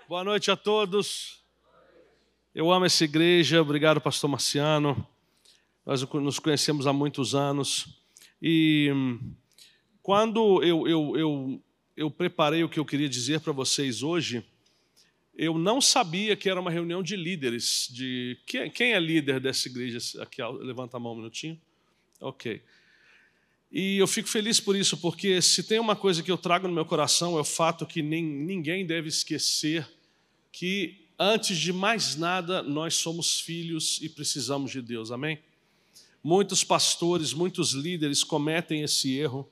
Boa noite a todos. Eu amo essa igreja. Obrigado, pastor Marciano. Nós nos conhecemos há muitos anos. E quando eu preparei o que eu queria dizer para vocês hoje, eu não sabia que era uma reunião de líderes. Quem é líder dessa igreja? Aqui, levanta a mão um minutinho. Ok. E eu fico feliz por isso, porque se tem uma coisa que eu trago no meu coração é o fato que ninguém deve esquecer que, antes de mais nada, nós somos filhos e precisamos de Deus, amém? Muitos pastores, muitos líderes cometem esse erro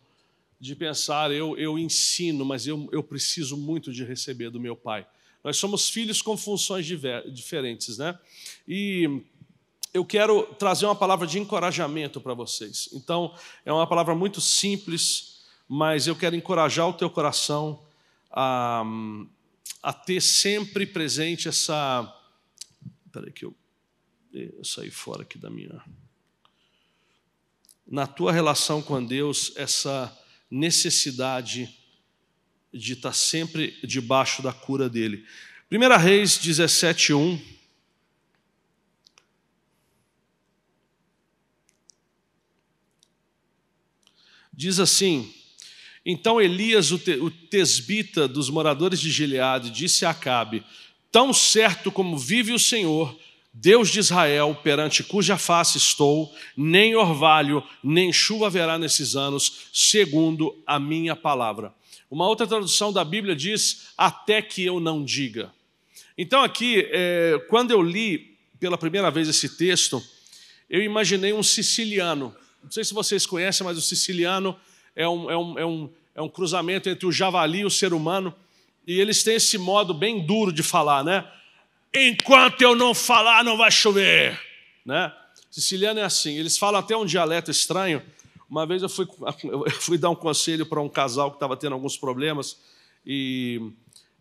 de pensar, eu ensino, mas eu preciso muito de receber do meu pai. Nós somos filhos com funções diferentes, né? E eu quero trazer uma palavra de encorajamento para vocês. Então, é uma palavra muito simples, mas eu quero encorajar o teu coração a ter sempre presente essa... Espera aí que eu saí fora aqui da minha... Na tua relação com Deus, essa necessidade de estar sempre debaixo da cura dele. 1 Reis 17:1. Diz assim: então Elias, o tesbita dos moradores de Gileade, disse a Acabe: tão certo como vive o Senhor, Deus de Israel, perante cuja face estou, nem orvalho, nem chuva haverá nesses anos, segundo a minha palavra. Uma outra tradução da Bíblia diz: até que eu não diga. Então aqui, quando eu li pela primeira vez esse texto, eu imaginei um siciliano. Não sei se vocês conhecem, mas o siciliano é um cruzamento entre o javali e o ser humano, e eles têm esse modo bem duro de falar, né? Enquanto eu não falar, não vai chover, né? Siciliano é assim, eles falam até um dialeto estranho. Uma vez eu fui dar um conselho para um casal que estava tendo alguns problemas, e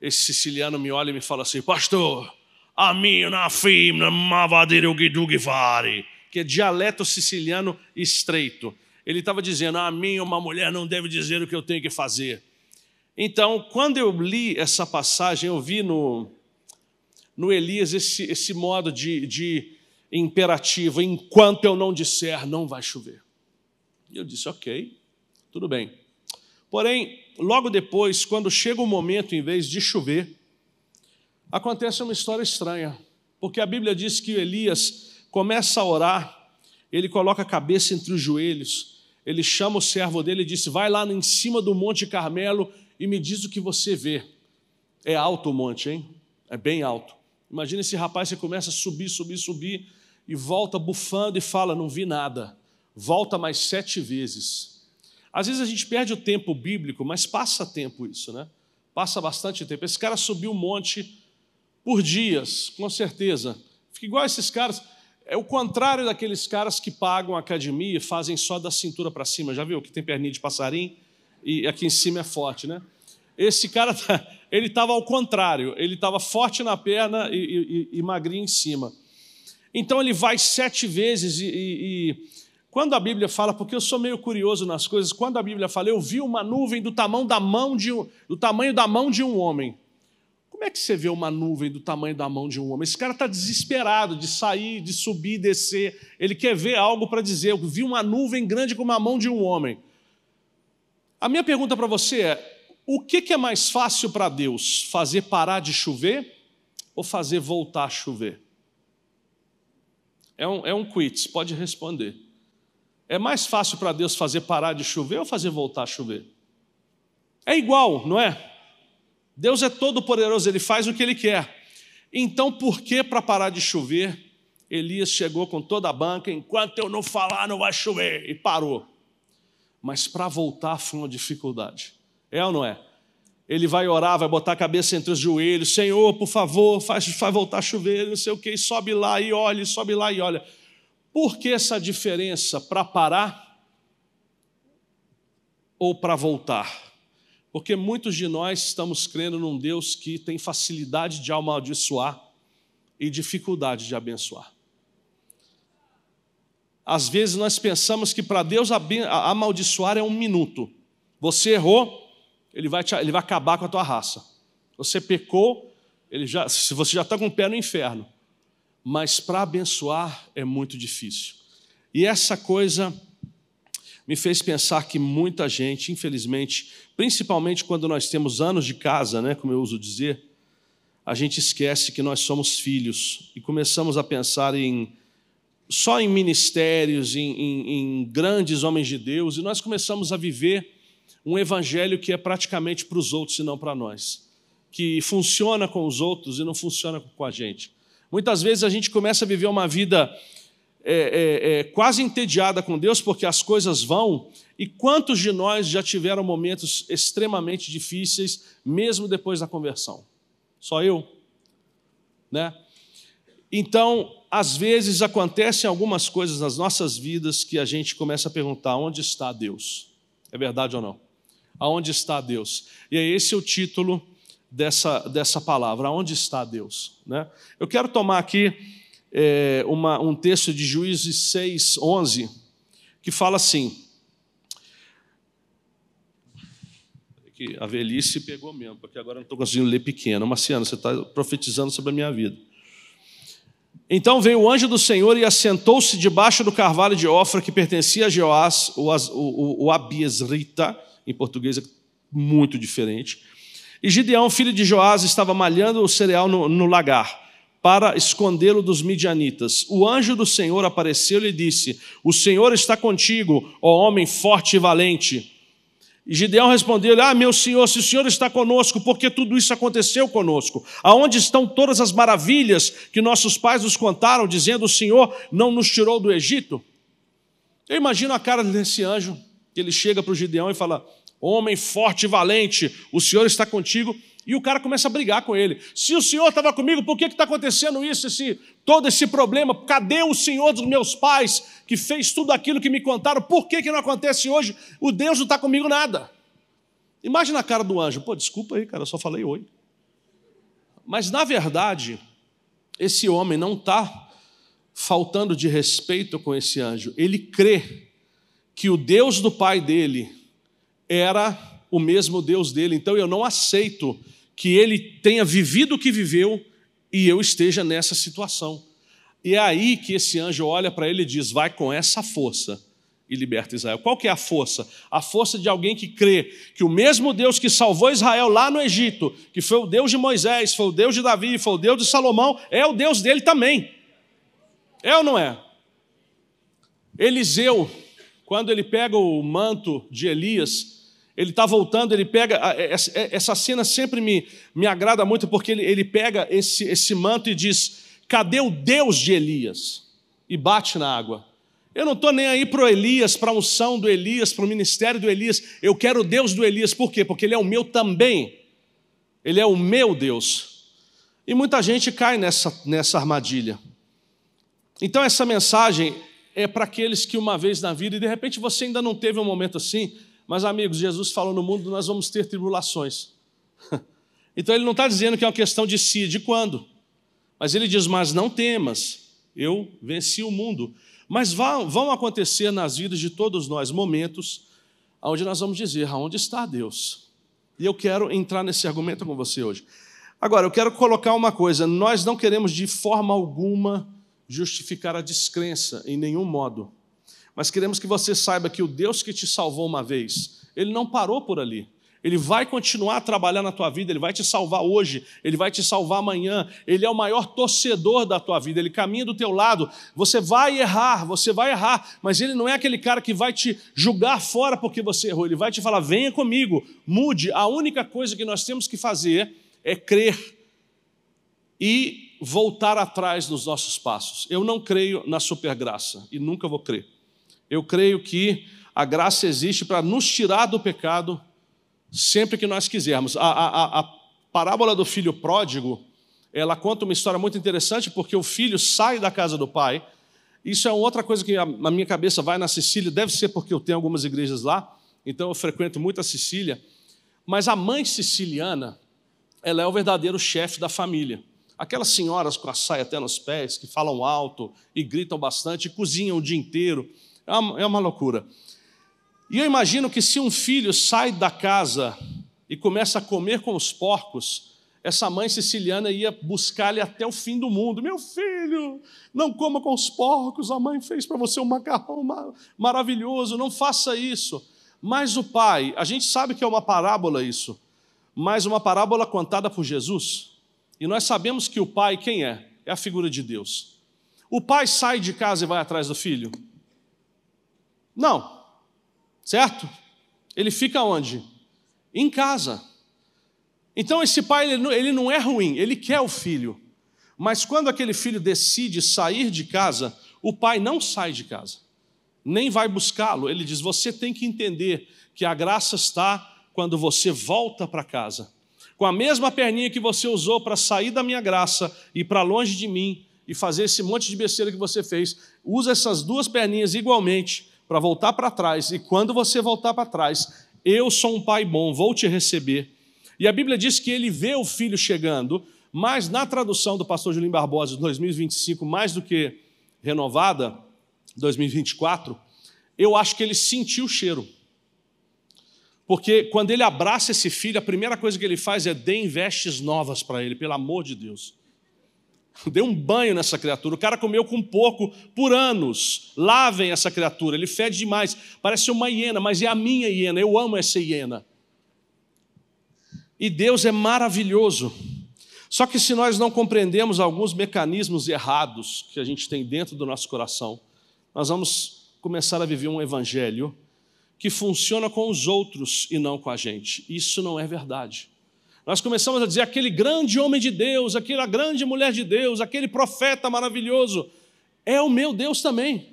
esse siciliano me olha e me fala assim: pastor, a minha na fim, mavadeira o guidugue fare, que é dialeto siciliano estreito. Ele estava dizendo: a mim uma mulher não deve dizer o que eu tenho que fazer. Então, quando eu li essa passagem, eu vi no Elias esse modo de imperativo: enquanto eu não disser, não vai chover. E eu disse: ok, tudo bem. Porém, logo depois, quando chega o momento, em vez de chover, acontece uma história estranha, porque a Bíblia diz que Elias começa a orar, ele coloca a cabeça entre os joelhos, ele chama o servo dele e disse: vai lá em cima do Monte Carmelo e me diz o que você vê. É alto o monte, hein? É bem alto. Imagina esse rapaz que começa a subir, e volta bufando e fala: não vi nada. Volta mais 7 vezes. Às vezes a gente perde o tempo bíblico, mas passa tempo isso, né? Passa bastante tempo. Esse cara subiu o monte por dias, com certeza. Fica igual esses caras. É o contrário daqueles caras que pagam a academia e fazem só da cintura para cima. Já viu que tem perninha de passarinho e aqui em cima é forte, né? Esse cara, ele estava ao contrário. Ele estava forte na perna e magrinho em cima. Então ele vai 7 vezes e quando a Bíblia fala, porque eu sou meio curioso nas coisas, quando a Bíblia fala: eu vi uma nuvem do tamanho da mão de um homem. Como é que você vê uma nuvem do tamanho da mão de um homem? Esse cara está desesperado de sair, de subir, descer. Ele quer ver algo para dizer: eu vi uma nuvem grande como a mão de um homem. A minha pergunta para você é: o que é mais fácil para Deus? Fazer parar de chover ou fazer voltar a chover? É um quiz, pode responder. É mais fácil para Deus fazer parar de chover ou fazer voltar a chover? É igual, não é? Deus é todo poderoso, Ele faz o que Ele quer. Então, por que para parar de chover, Elias chegou com toda a banca: enquanto eu não falar, não vai chover, e parou. Mas para voltar foi uma dificuldade. É ou não é? Ele vai orar, vai botar a cabeça entre os joelhos: Senhor, por favor, faz voltar a chover, não sei o quê, e sobe lá e olha, sobe lá e olha. Por que essa diferença para parar ou para voltar? Porque muitos de nós estamos crendo num Deus que tem facilidade de amaldiçoar e dificuldade de abençoar. Às vezes nós pensamos que para Deus amaldiçoar é 1 minuto. Você errou, Ele vai acabar com a tua raça. Você pecou, se você já está com o pé no inferno, mas para abençoar é muito difícil. E essa coisa me fez pensar que muita gente, infelizmente, principalmente quando nós temos anos de casa, né, como eu uso dizer, a gente esquece que nós somos filhos e começamos a pensar só em ministérios, em grandes homens de Deus, e nós começamos a viver um evangelho que é praticamente para os outros e não para nós, que funciona com os outros e não funciona com a gente. Muitas vezes a gente começa a viver uma vida quase entediada com Deus, porque as coisas vão, e quantos de nós já tiveram momentos extremamente difíceis, mesmo depois da conversão? Só eu? Né? Então, às vezes acontecem algumas coisas nas nossas vidas que a gente começa a perguntar: onde está Deus? É verdade ou não? Aonde está Deus? E esse é o título dessa palavra, aonde está Deus? Né? Eu quero tomar aqui um texto de Juízes 6:11, que fala assim, que a velhice pegou mesmo, porque agora eu não estou conseguindo ler pequeno. Marciano, você está profetizando sobre a minha vida. Então veio o anjo do Senhor e assentou-se debaixo do carvalho de Ofra, que pertencia a Joás, o Abiesrita, em português é muito diferente. E Gideão, filho de Joás, estava malhando o cereal no lagar, para escondê-lo dos midianitas. O anjo do Senhor apareceu-lhe e disse: o Senhor está contigo, ó homem forte e valente. E Gideão respondeu-lhe: meu senhor, se o Senhor está conosco, por que tudo isso aconteceu conosco? Aonde estão todas as maravilhas que nossos pais nos contaram, dizendo: o Senhor não nos tirou do Egito? Eu imagino a cara desse anjo, que ele chega para o Gideão e fala: homem forte e valente, o Senhor está contigo. E o cara começa a brigar com ele. Se o Senhor estava comigo, por que está acontecendo isso, todo esse problema? Cadê o Senhor dos meus pais, que fez tudo aquilo que me contaram? Por que não acontece hoje? O Deus não está comigo nada. Imagina a cara do anjo. Pô, desculpa aí, cara, eu só falei oi. Mas, na verdade, esse homem não está faltando de respeito com esse anjo. Ele crê que o Deus do pai dele era o mesmo Deus dele. Então, eu não aceito que ele tenha vivido o que viveu e eu esteja nessa situação. E é aí que esse anjo olha para ele e diz: vai com essa força e liberta Israel. Qual que é a força? A força de alguém que crê que o mesmo Deus que salvou Israel lá no Egito, que foi o Deus de Moisés, foi o Deus de Davi, foi o Deus de Salomão, é o Deus dele também. É ou não é? Eliseu, quando ele pega o manto de Elias, ele está voltando, ele pega, essa cena sempre me agrada muito, porque ele pega esse manto e diz: cadê o Deus de Elias? E bate na água. Eu não estou nem aí para o Elias, para a unção do Elias, para o ministério do Elias. Eu quero o Deus do Elias. Por quê? Porque ele é o meu também. Ele é o meu Deus. E muita gente cai nessa armadilha. Então essa mensagem é para aqueles que uma vez na vida, e de repente você ainda não teve um momento assim, mas, amigos, Jesus falou: no mundo nós vamos ter tribulações. Então ele não está dizendo que é uma questão de se, de quando. Mas ele diz: mas não temas, eu venci o mundo. Mas vão acontecer nas vidas de todos nós momentos onde nós vamos dizer: aonde está Deus? E eu quero entrar nesse argumento com você hoje. Agora, eu quero colocar uma coisa: nós não queremos de forma alguma justificar a descrença, em nenhum modo. Mas queremos que você saiba que o Deus que te salvou uma vez, Ele não parou por ali. Ele vai continuar a trabalhar na tua vida, Ele vai te salvar hoje, Ele vai te salvar amanhã. Ele é o maior torcedor da tua vida, Ele caminha do teu lado. Você vai errar, mas Ele não é aquele cara que vai te julgar fora porque você errou. Ele vai te falar: venha comigo, mude. A única coisa que nós temos que fazer é crer e voltar atrás nos nossos passos. Eu não creio na supergraça e nunca vou crer. Eu creio que a graça existe para nos tirar do pecado sempre que nós quisermos. A parábola do filho pródigo, ela conta uma história muito interessante, porque o filho sai da casa do pai. Isso é outra coisa que a minha cabeça vai na Sicília, deve ser porque eu tenho algumas igrejas lá, então eu frequento muito a Sicília. Mas a mãe siciliana, ela é o verdadeiro chefe da família. Aquelas senhoras com a saia até nos pés, que falam alto e gritam bastante, e cozinham o dia inteiro. É uma loucura. E eu imagino que se um filho sai da casa e começa a comer com os porcos, essa mãe siciliana ia buscar ele até o fim do mundo. Meu filho, não coma com os porcos, a mãe fez para você um macarrão maravilhoso, não faça isso. Mas o pai, a gente sabe que é uma parábola isso, mas uma parábola contada por Jesus. E nós sabemos que o pai, quem é? É a figura de Deus. O pai sai de casa e vai atrás do filho? Não. Certo? Ele fica onde? Em casa. Então esse pai, ele não é ruim, ele quer o filho. Mas quando aquele filho decide sair de casa, o pai não sai de casa, nem vai buscá-lo. Ele diz, você tem que entender que a graça está quando você volta para casa. Com a mesma perninha que você usou para sair da minha graça e ir para longe de mim e fazer esse monte de besteira que você fez, usa essas duas perninhas igualmente para voltar para trás. E quando você voltar para trás, eu sou um pai bom, vou te receber. E a Bíblia diz que ele vê o filho chegando, mas na tradução do pastor Julinho Barbosa, de 2025, mais do que renovada, 2024, eu acho que ele sentiu o cheiro. Porque quando ele abraça esse filho, a primeira coisa que ele faz é dê vestes novas para ele, pelo amor de Deus. Dê um banho nessa criatura. O cara comeu com porco por anos. Lavem essa criatura, ele fede demais. Parece uma hiena, mas é a minha hiena, eu amo essa hiena. E Deus é maravilhoso. Só que se nós não compreendemos alguns mecanismos errados que a gente tem dentro do nosso coração, nós vamos começar a viver um evangelho que funciona com os outros e não com a gente. Isso não é verdade. Nós começamos a dizer, aquele grande homem de Deus, aquela grande mulher de Deus, aquele profeta maravilhoso, é o meu Deus também.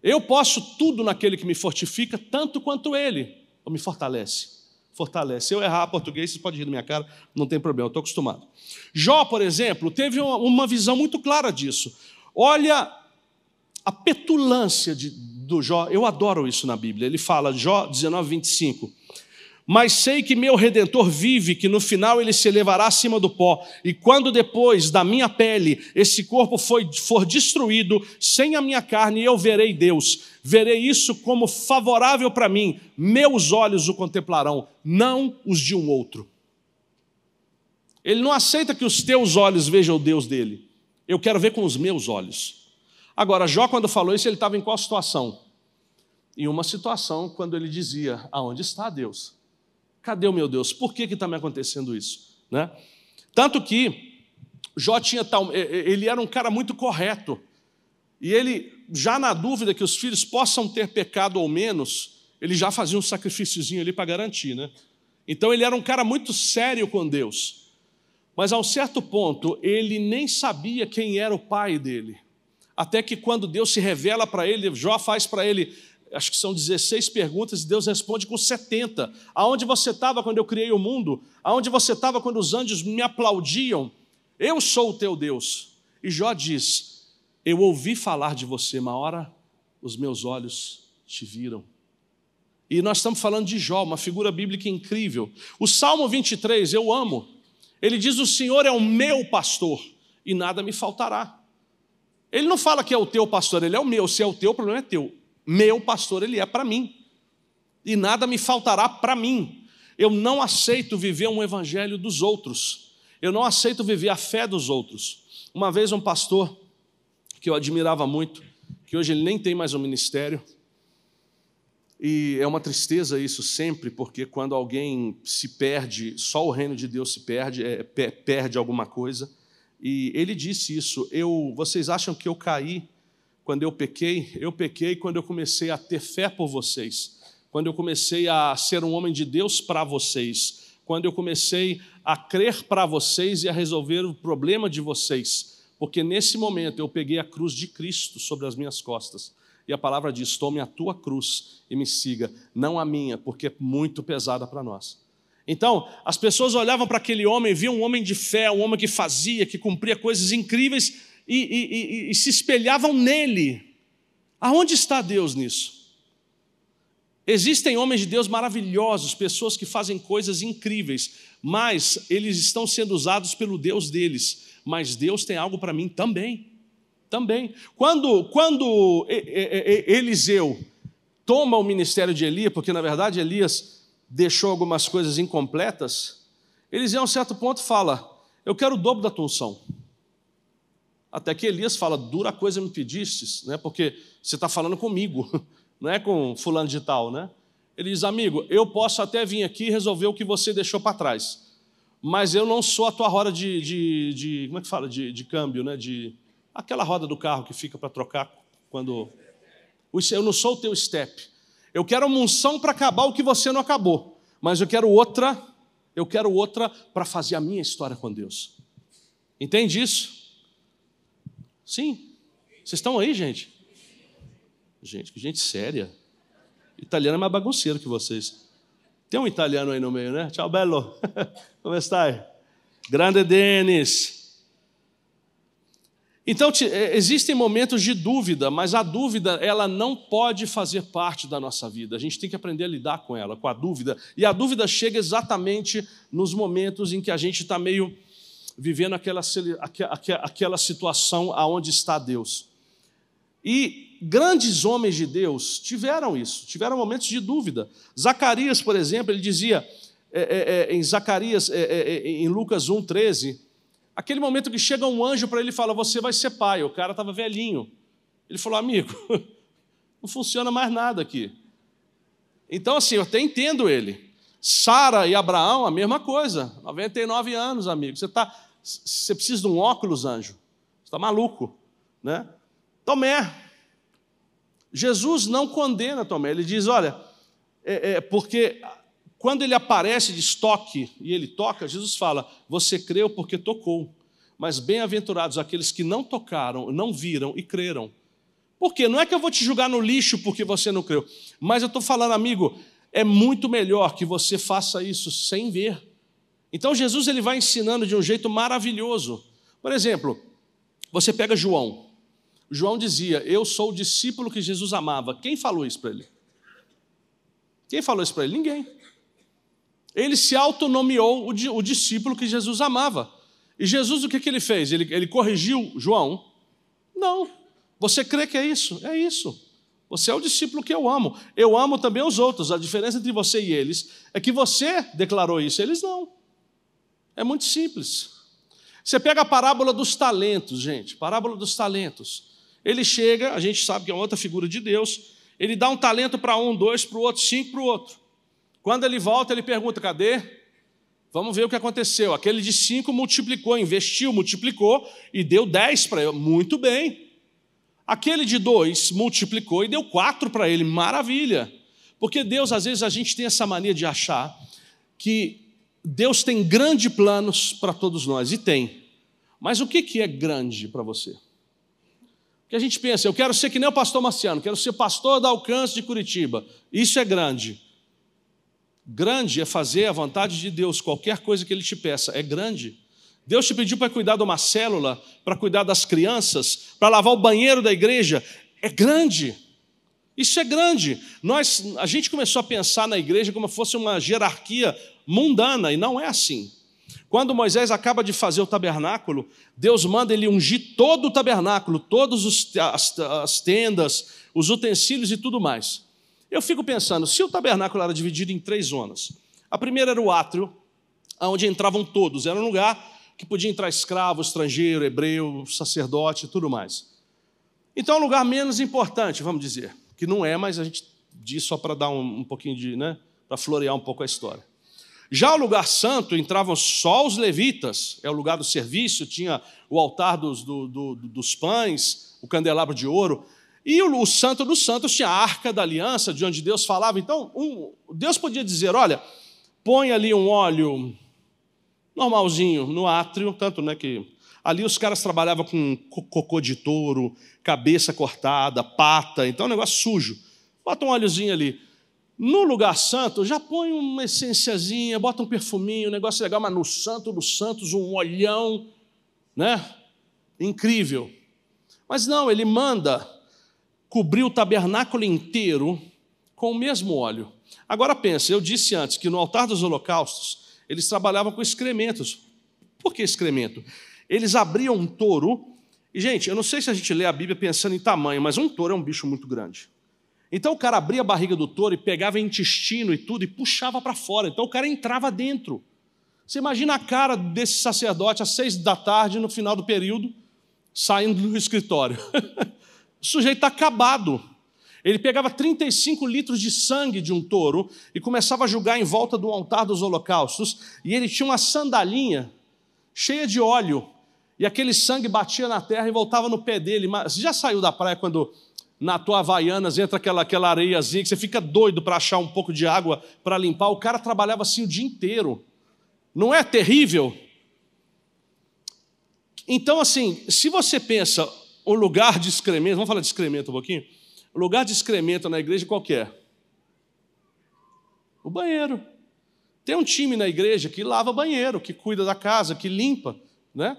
Eu posso tudo naquele que me fortifica, tanto quanto ele, ou me fortalece. Fortalece. Se eu errar português, vocês podem rir da minha cara, não tem problema, eu estou acostumado. Jó, por exemplo, teve uma visão muito clara disso. Olha a petulância do Jó, eu adoro isso na Bíblia. Ele fala, Jó 19, 25, mas sei que meu Redentor vive, que no final ele se elevará acima do pó, e quando depois da minha pele esse corpo for destruído, sem a minha carne, eu verei Deus. Verei isso como favorável para mim, meus olhos o contemplarão, não os de um outro. Ele não aceita que os teus olhos vejam o Deus dele. Eu quero ver com os meus olhos. Agora, Jó, quando falou isso, ele estava em qual situação? Em uma situação quando ele dizia, aonde está Deus? Cadê o meu Deus? Por que está me acontecendo isso? Né? Tanto que Jó ele era um cara muito correto. E ele, já na dúvida que os filhos possam ter pecado ou menos, ele já fazia um sacrifíciozinho ali para garantir. Né? Então ele era um cara muito sério com Deus. Mas a um certo ponto, ele nem sabia quem era o pai dele. Até que quando Deus se revela para ele, Jó faz para ele, acho que são 16 perguntas, e Deus responde com 70. Aonde você estava quando eu criei o mundo? Aonde você estava quando os anjos me aplaudiam? Eu sou o teu Deus. E Jó diz, eu ouvi falar de você, uma hora os meus olhos te viram. E nós estamos falando de Jó, uma figura bíblica incrível. O Salmo 23, eu amo. Ele diz, o Senhor é o meu pastor e nada me faltará. Ele não fala que é o teu pastor, ele é o meu. Se é o teu, o problema é teu. Meu pastor, ele é para mim. E nada me faltará para mim. Eu não aceito viver um evangelho dos outros. Eu não aceito viver a fé dos outros. Uma vez um pastor, que eu admirava muito, que hoje ele nem tem mais um ministério, e é uma tristeza isso sempre, porque quando alguém se perde, só o reino de Deus se perde, perde alguma coisa. E ele disse isso, vocês acham que eu caí quando eu pequei quando eu comecei a ter fé por vocês, quando eu comecei a ser um homem de Deus para vocês, quando eu comecei a crer para vocês e a resolver o problema de vocês, porque nesse momento eu peguei a cruz de Cristo sobre as minhas costas, e a palavra diz, tome a tua cruz e me siga, não a minha, porque é muito pesada para nós. Então, as pessoas olhavam para aquele homem, viam um homem de fé, um homem que fazia, que cumpria coisas incríveis e se espelhavam nele. Aonde está Deus nisso? Existem homens de Deus maravilhosos, pessoas que fazem coisas incríveis, mas eles estão sendo usados pelo Deus deles. Mas Deus tem algo para mim também. Quando Eliseu toma o ministério de Elias, porque na verdade Elias deixou algumas coisas incompletas, Eliseu, a um certo ponto, fala, eu quero o dobro da tua unção. Até que Elias fala, dura coisa me pedistes, né? Porque você está falando comigo, não é com fulano de tal, né? Ele diz, amigo, eu posso até vir aqui e resolver o que você deixou para trás, mas eu não sou a tua roda como é que fala? De câmbio, né? Aquela roda do carro que fica para trocar quando... Eu não sou o teu step. Eu quero uma unção para acabar o que você não acabou, mas eu quero outra para fazer a minha história com Deus. Entende isso? Sim. Vocês estão aí, gente? Gente, que gente séria. Italiano é mais bagunceiro que vocês. Tem um italiano aí no meio, né? Ciao, bello. Como está? Grande Denis. Então, existem momentos de dúvida, mas a dúvida, ela não pode fazer parte da nossa vida. A gente tem que aprender a lidar com ela, com a dúvida. E a dúvida chega exatamente nos momentos em que a gente está meio vivendo aquela situação aonde está Deus. E grandes homens de Deus tiveram isso, tiveram momentos de dúvida. Zacarias, por exemplo, ele dizia, em Lucas 1,13, aquele momento que chega um anjo para ele e fala, você vai ser pai. O cara estava velhinho. Ele falou, amigo, não funciona mais nada aqui. Então, assim, eu até entendo ele. Sara e Abraão, a mesma coisa. 99 anos, amigo. Você precisa de um óculos, anjo. Você está maluco, né? Tomé. Jesus não condena Tomé. Ele diz, olha, porque quando ele aparece de estoque e ele toca, Jesus fala, você creu porque tocou. Mas bem-aventurados aqueles que não tocaram, não viram e creram. Por quê? Não é que eu vou te julgar no lixo porque você não creu. Mas eu estou falando, amigo, é muito melhor que você faça isso sem ver. Então Jesus ele vai ensinando de um jeito maravilhoso. Por exemplo, você pega João. João dizia, eu sou o discípulo que Jesus amava. Quem falou isso para ele? Quem falou isso para ele? Ninguém. Ele se autonomeou o discípulo que Jesus amava. E Jesus, o que ele fez? Ele corrigiu João? Não. Você crê que é isso? É isso. Você é o discípulo que eu amo. Eu amo também os outros. A diferença entre você e eles é que você declarou isso, eles não. É muito simples. Você pega a parábola dos talentos, gente. Parábola dos talentos. Ele chega, a gente sabe que é uma outra figura de Deus, ele dá um talento para um, 2 para o outro, 5 para o outro. Quando ele volta, ele pergunta, cadê? Vamos ver o que aconteceu. Aquele de 5 multiplicou, investiu, multiplicou e deu 10 para ele. Muito bem. Aquele de 2 multiplicou e deu 4 para ele. Maravilha. Porque Deus, às vezes, a gente tem essa mania de achar que Deus tem grandes planos para todos nós. E tem. Mas o que é grande para você? Porque a gente pensa, eu quero ser que nem o pastor Marciano, quero ser pastor da Alcance de Curitiba. Isso é grande. Grande é fazer a vontade de Deus, qualquer coisa que Ele te peça, é grande. Deus te pediu para cuidar de uma célula, para cuidar das crianças, para lavar o banheiro da igreja, é grande. Isso é grande. A gente começou a pensar na igreja como se fosse uma hierarquia mundana, e não é assim. Quando Moisés acaba de fazer o tabernáculo, Deus manda ele ungir todo o tabernáculo, todas as tendas, os utensílios e tudo mais. Eu fico pensando, se o tabernáculo era dividido em 3 zonas, a primeira era o átrio, onde entravam todos, era um lugar que podia entrar escravo, estrangeiro, hebreu, sacerdote e tudo mais. Então é um lugar menos importante, vamos dizer, que não é, mas a gente diz só para dar um pouquinho de, né, para florear um pouco a história. Já o lugar santo entravam só os levitas, é o lugar do serviço, tinha o altar dos pães, o candelabro de ouro, e o santo dos santos tinha a arca da aliança, de onde Deus falava. Então, Deus podia dizer, olha, põe ali um óleo normalzinho no átrio, tanto que ali os caras trabalhavam com cocô de touro, cabeça cortada, pata, então é um negócio sujo. Bota um óleozinho ali. No lugar santo, já põe uma essenciazinha, bota um perfuminho, um negócio legal, mas no santo dos santos, um olhão, né? Incrível. Mas não, ele manda cobrir o tabernáculo inteiro com o mesmo óleo. Agora pensa, eu disse antes que no altar dos holocaustos, eles trabalhavam com excrementos. Por que excremento? Eles abriam um touro, e gente, eu não sei se a gente lê a Bíblia pensando em tamanho, mas um touro é um bicho muito grande. Então o cara abria a barriga do touro e pegava intestino e tudo e puxava para fora. Então o cara entrava dentro. Você imagina a cara desse sacerdote às 6 da tarde, no final do período, saindo do escritório. O sujeito está acabado. Ele pegava 35 litros de sangue de um touro e começava a jogar em volta do altar dos holocaustos, e ele tinha uma sandalinha cheia de óleo, e aquele sangue batia na terra e voltava no pé dele. Mas você já saiu da praia quando na tua Havaianas entra aquela areiazinha que você fica doido para achar um pouco de água para limpar? O cara trabalhava assim o dia inteiro. Não é terrível? Então, assim, se você pensa o lugar de excremento, vamos falar de excremento um pouquinho? O lugar de excremento na igreja qual que é? O banheiro. Tem um time na igreja que lava banheiro, que cuida da casa, que limpa, né?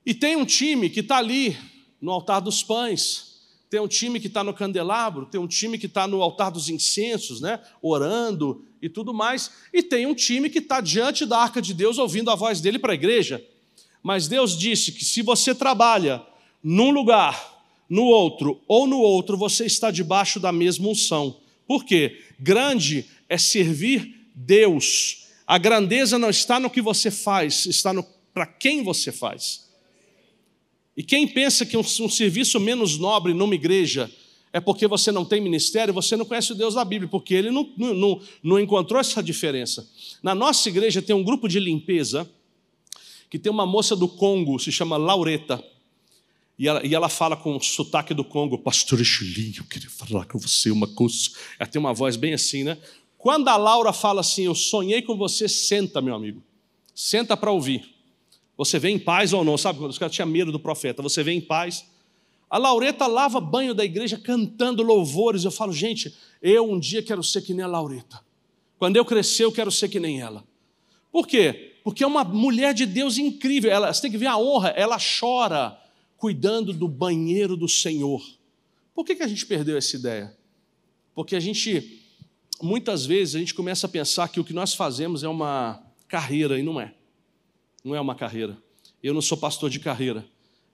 E tem um time que está ali no altar dos pães, tem um time que está no candelabro, tem um time que está no altar dos incensos, né? Orando e tudo mais, e tem um time que está diante da arca de Deus ouvindo a voz dele para a igreja. Mas Deus disse que se você trabalha num lugar, no outro ou no outro, você está debaixo da mesma unção. Por quê? Grande é servir Deus. A grandeza não está no que você faz, está para quem você faz. E quem pensa que um serviço menos nobre numa igreja é porque você não tem ministério, você não conhece o Deus da Bíblia, porque ele não encontrou essa diferença. Na nossa igreja tem um grupo de limpeza que tem uma moça do Congo, se chama Laureta, e ela fala com o sotaque do Congo: pastor Echilinho, eu queria falar com você uma coisa. Ela tem uma voz bem assim, né? Quando a Laura fala assim, eu sonhei com você, senta, meu amigo. Senta para ouvir. Você vem em paz ou não? Sabe quando os caras tinham medo do profeta? Você vem em paz. A Laureta lava banho da igreja cantando louvores. Eu falo, gente, eu um dia quero ser que nem a Laureta. Quando eu crescer, eu quero ser que nem ela. Por quê? Porque é uma mulher de Deus incrível. Você tem que ver a honra. Ela chora cuidando do banheiro do Senhor. Por que a gente perdeu essa ideia? Porque muitas vezes, a gente começa a pensar que o que nós fazemos é uma carreira, e não é. Não é uma carreira. Eu não sou pastor de carreira.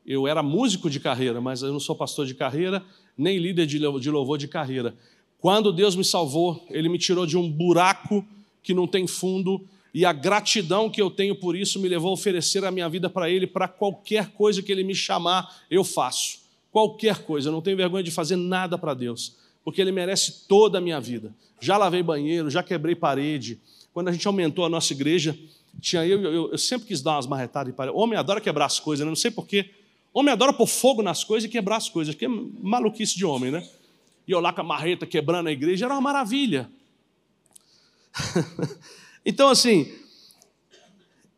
Eu era músico de carreira, mas eu não sou pastor de carreira, nem líder de louvor de carreira. Quando Deus me salvou, Ele me tirou de um buraco que não tem fundo, e a gratidão que eu tenho por isso me levou a oferecer a minha vida para Ele, para qualquer coisa que Ele me chamar, eu faço. Qualquer coisa, eu não tenho vergonha de fazer nada para Deus, porque Ele merece toda a minha vida. Já lavei banheiro, já quebrei parede. Quando a gente aumentou a nossa igreja, tinha eu sempre quis dar umas marretadas de parede. Homem adora quebrar as coisas, né? Não sei porquê. Homem adora pôr fogo nas coisas e quebrar as coisas, que é maluquice de homem, né? E eu lá com a marreta quebrando a igreja, era uma maravilha. Então, assim,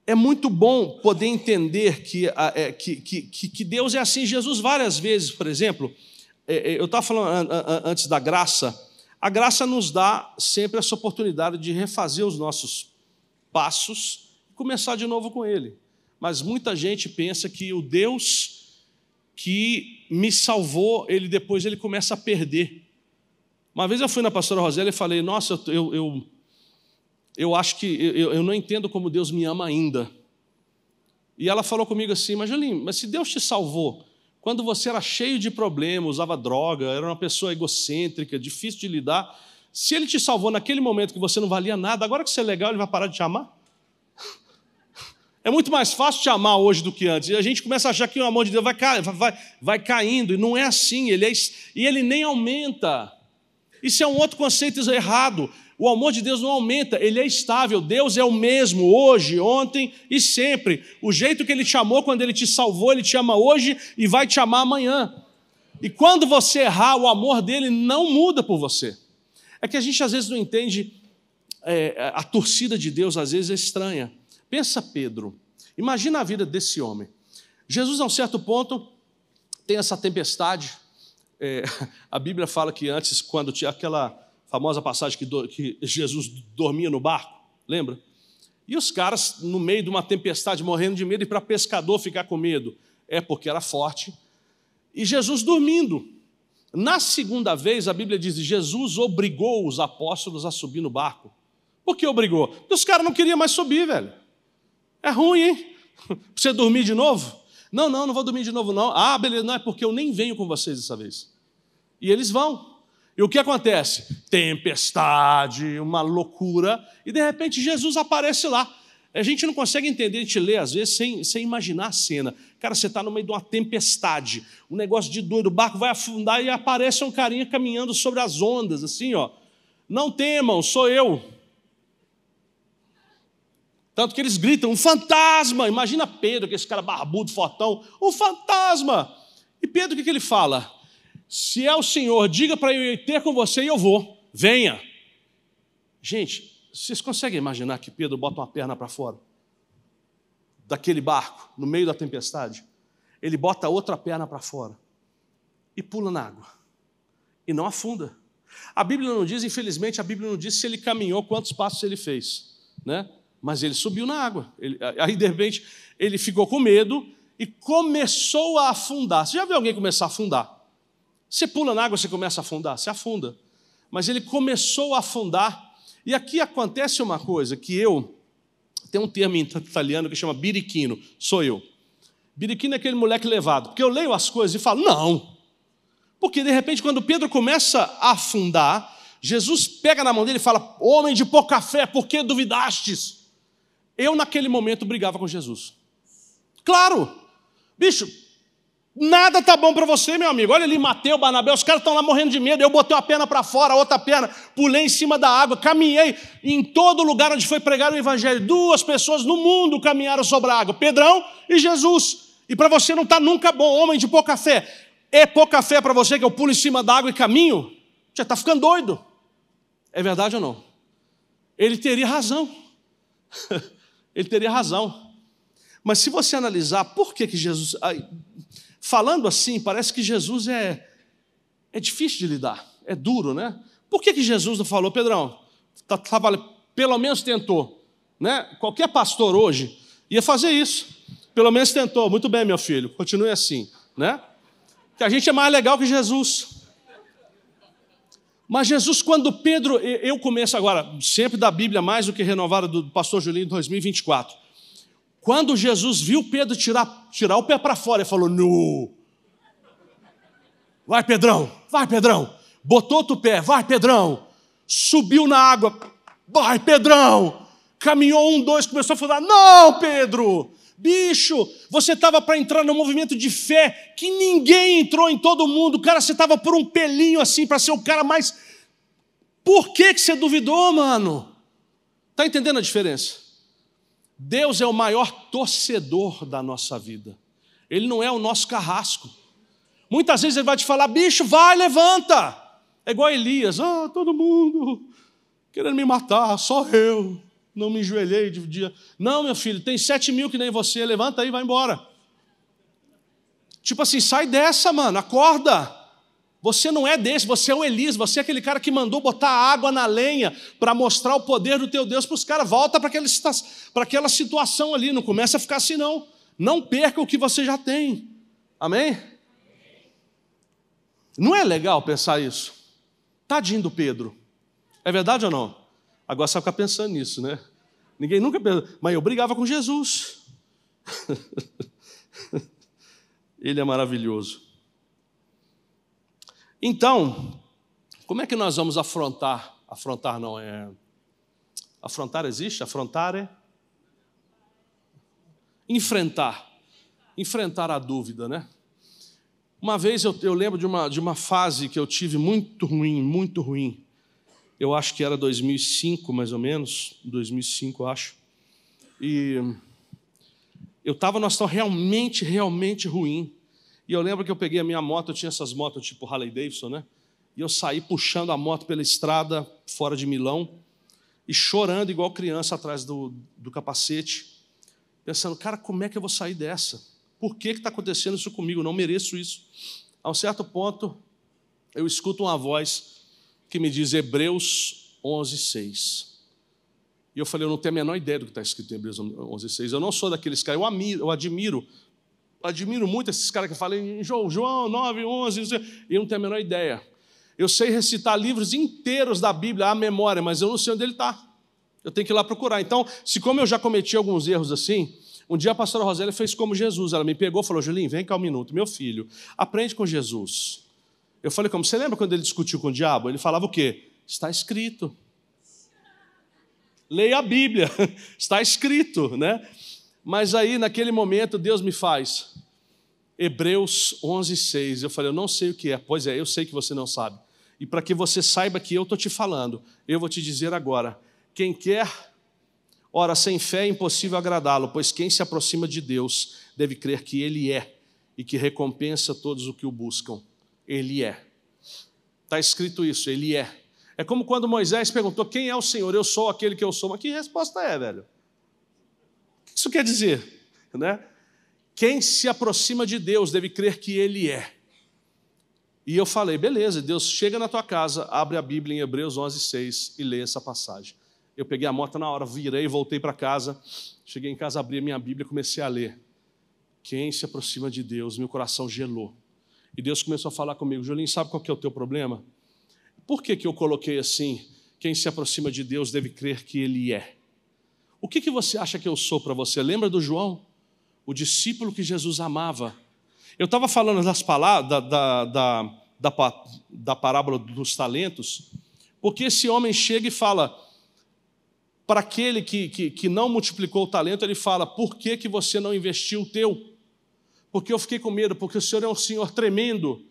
é muito bom poder entender que Deus é assim. Jesus várias vezes, por exemplo, eu estava falando antes da graça, a graça nos dá sempre essa oportunidade de refazer os nossos passos e começar de novo com Ele. Mas muita gente pensa que o Deus que me salvou, depois ele começa a perder. Uma vez eu fui na pastora Rosélia e falei, nossa, eu acho que eu não entendo como Deus me ama ainda. E ela falou comigo assim, mas Julinho, mas se Deus te salvou, quando você era cheio de problemas, usava droga, era uma pessoa egocêntrica, difícil de lidar, se Ele te salvou naquele momento que você não valia nada, agora que você é legal, Ele vai parar de te amar? É muito mais fácil te amar hoje do que antes. E a gente começa a achar que o amor de Deus vai caindo, e não é assim, e Ele nem aumenta. Isso é um outro conceito errado. O amor de Deus não aumenta, ele é estável. Deus é o mesmo hoje, ontem e sempre. O jeito que Ele te amou quando Ele te salvou, Ele te ama hoje e vai te amar amanhã. E quando você errar, o amor dele não muda por você. É que a gente às vezes não entende, a torcida de Deus às vezes é estranha. Pensa Pedro, imagina a vida desse homem. Jesus, a um certo ponto, tem essa tempestade. A Bíblia fala que antes, quando tinha aquela famosa passagem que Jesus dormia no barco, lembra? E os caras, no meio de uma tempestade, morrendo de medo, e para pescador ficar com medo, porque era forte, e Jesus dormindo. Na segunda vez, a Bíblia diz, Jesus obrigou os apóstolos a subir no barco. Por que obrigou? Porque os caras não queriam mais subir, velho. É ruim, hein? Você dormir de novo? Não vou dormir de novo, não. Ah, beleza, não, é porque eu nem venho com vocês dessa vez. E eles vão. E o que acontece? Tempestade, uma loucura, e de repente Jesus aparece lá. A gente não consegue entender, a gente lê às vezes sem imaginar a cena. Cara, você está no meio de uma tempestade, um negócio de doido, o barco vai afundar e aparece um carinha caminhando sobre as ondas, assim, ó. Não temam, sou eu. Tanto que eles gritam, um fantasma. Imagina Pedro, aquele cara barbudo, fortão, um fantasma. E Pedro, o que ele fala? Se é o Senhor, diga para eu ir ter com você e eu vou. Venha. Gente, vocês conseguem imaginar que Pedro bota uma perna para fora? Daquele barco, no meio da tempestade. Ele bota a outra perna para fora. E pula na água. E não afunda. A Bíblia não diz, infelizmente, a Bíblia não diz se ele caminhou, quantos passos ele fez, né? Mas ele subiu na água. Aí, de repente, ele ficou com medo e começou a afundar. Você já viu alguém começar a afundar? Você pula na água, você começa a afundar, você afunda. Mas ele começou a afundar. E aqui acontece uma coisa, que tem um termo em italiano que chama birichino, sou eu. Birichino é aquele moleque levado. Porque eu leio as coisas e falo, não. Porque, de repente, quando Pedro começa a afundar, Jesus pega na mão dele e fala, homem de pouca fé, por que duvidastes? Eu, naquele momento, brigava com Jesus. Claro! Bicho, nada tá bom para você, meu amigo. Olha ali, Mateus, Barnabé, os caras estão lá morrendo de medo. Eu botei uma perna para fora, a outra perna, pulei em cima da água, caminhei em todo lugar onde foi pregar o evangelho. 2 pessoas no mundo caminharam sobre a água, Pedrão e Jesus. E para você não está nunca bom, homem de pouca fé. É pouca fé para você que eu pulo em cima da água e caminho? Já está ficando doido. É verdade ou não? Ele teria razão. Ele teria razão. Mas se você analisar por que Jesus... Falando assim, parece que Jesus é difícil de lidar. É duro, né? Por que Jesus não falou, Pedrão, pelo menos tentou, né? Qualquer pastor hoje ia fazer isso. Pelo menos tentou. Muito bem, meu filho, continue assim, né? Que a gente é mais legal que Jesus. Mas Jesus, quando Pedro... Eu começo agora, sempre da Bíblia, mais do que renovada do pastor Julinho em 2024. Quando Jesus viu Pedro tirar o pé para fora, ele falou, nu. Vai, Pedrão, vai, Pedrão. Botou outro pé, vai, Pedrão. Subiu na água, vai, Pedrão. Caminhou 1, 2, começou a falar, não, Pedro. Bicho, você estava para entrar num movimento de fé que ninguém entrou em todo mundo. Cara, você estava por um pelinho assim para ser o cara mais... Por que você duvidou, mano? Está entendendo a diferença? Deus é o maior torcedor da nossa vida. Ele não é o nosso carrasco. Muitas vezes ele vai te falar, bicho, vai, levanta. É igual Elias, todo mundo querendo me matar, só eu. Não me enjoelhei de dia. Não, meu filho, tem 7 mil que nem você, levanta aí e vai embora. Tipo assim, sai dessa, mano, acorda. Você não é desse, você é o Elias, você é aquele cara que mandou botar água na lenha para mostrar o poder do teu Deus para os caras. Volta para aquela situação ali, não começa a ficar assim não. Não perca o que você já tem. Amém? Não é legal pensar isso? Tadinho do Pedro. É verdade ou não? Agora você vai ficar pensando nisso, né? Ninguém nunca pensa, mas eu brigava com Jesus. Ele é maravilhoso. Então, como é que nós vamos afrontar? Afrontar não é... Afrontar existe? Afrontar é... Enfrentar. Enfrentar a dúvida, né? Uma vez eu lembro de uma fase que eu tive muito ruim, muito ruim. Eu acho que era 2005, mais ou menos. 2005, eu acho. E eu estava numa situação realmente, realmente ruim. E eu lembro que eu peguei a minha moto, eu tinha essas motos tipo Harley Davidson, né? E eu saí puxando a moto pela estrada, fora de Milão, e chorando igual criança atrás do capacete, pensando, cara, como é que eu vou sair dessa? Por que está acontecendo isso comigo? Eu não mereço isso. A um certo ponto, eu escuto uma voz que me diz Hebreus 11:6. E eu falei, eu não tenho a menor ideia do que está escrito em Hebreus 11:6. Eu não sou daqueles caras, eu admiro muito esses caras que falam em João 9:11, e eu não tenho a menor ideia. Eu sei recitar livros inteiros da Bíblia à memória, mas eu não sei onde ele está. Eu tenho que ir lá procurar. Então, se como eu já cometi alguns erros assim, um dia a pastora Rosélia fez como Jesus. Ela me pegou e falou, Julinho, vem cá um minuto. Meu filho, aprende com Jesus. Eu falei, como? Você lembra quando ele discutiu com o diabo? Ele falava o quê? Está escrito. Leia a Bíblia, está escrito, né? Mas aí, naquele momento, Deus me faz Hebreus 11:6. Eu falei, eu não sei o que é. Pois é, eu sei que você não sabe. E para que você saiba que eu estou te falando, eu vou te dizer agora. Quem quer, ora, sem fé é impossível agradá-lo, pois quem se aproxima de Deus deve crer que Ele é e que recompensa todos os que o buscam. Ele é. Está escrito isso, Ele é. É como quando Moisés perguntou, quem é o Senhor? Eu sou aquele que eu sou. Mas que resposta é, velho? O que isso quer dizer? Né? Quem se aproxima de Deus deve crer que Ele é. E eu falei, beleza, Deus chega na tua casa, abre a Bíblia em Hebreus 11:6 e lê essa passagem. Eu peguei a moto na hora, virei, voltei para casa, cheguei em casa, abri a minha Bíblia e comecei a ler. Quem se aproxima de Deus, meu coração gelou. E Deus começou a falar comigo, Julinho, sabe qual que é o teu problema? Por que eu coloquei assim, quem se aproxima de Deus deve crer que Ele é? O que você acha que eu sou para você? Lembra do João? O discípulo que Jesus amava. Eu estava falando das palavras, da parábola dos talentos, porque esse homem chega e fala, para aquele que não multiplicou o talento, ele fala, por que você não investiu o teu? Porque eu fiquei com medo, porque o Senhor é um Senhor tremendo,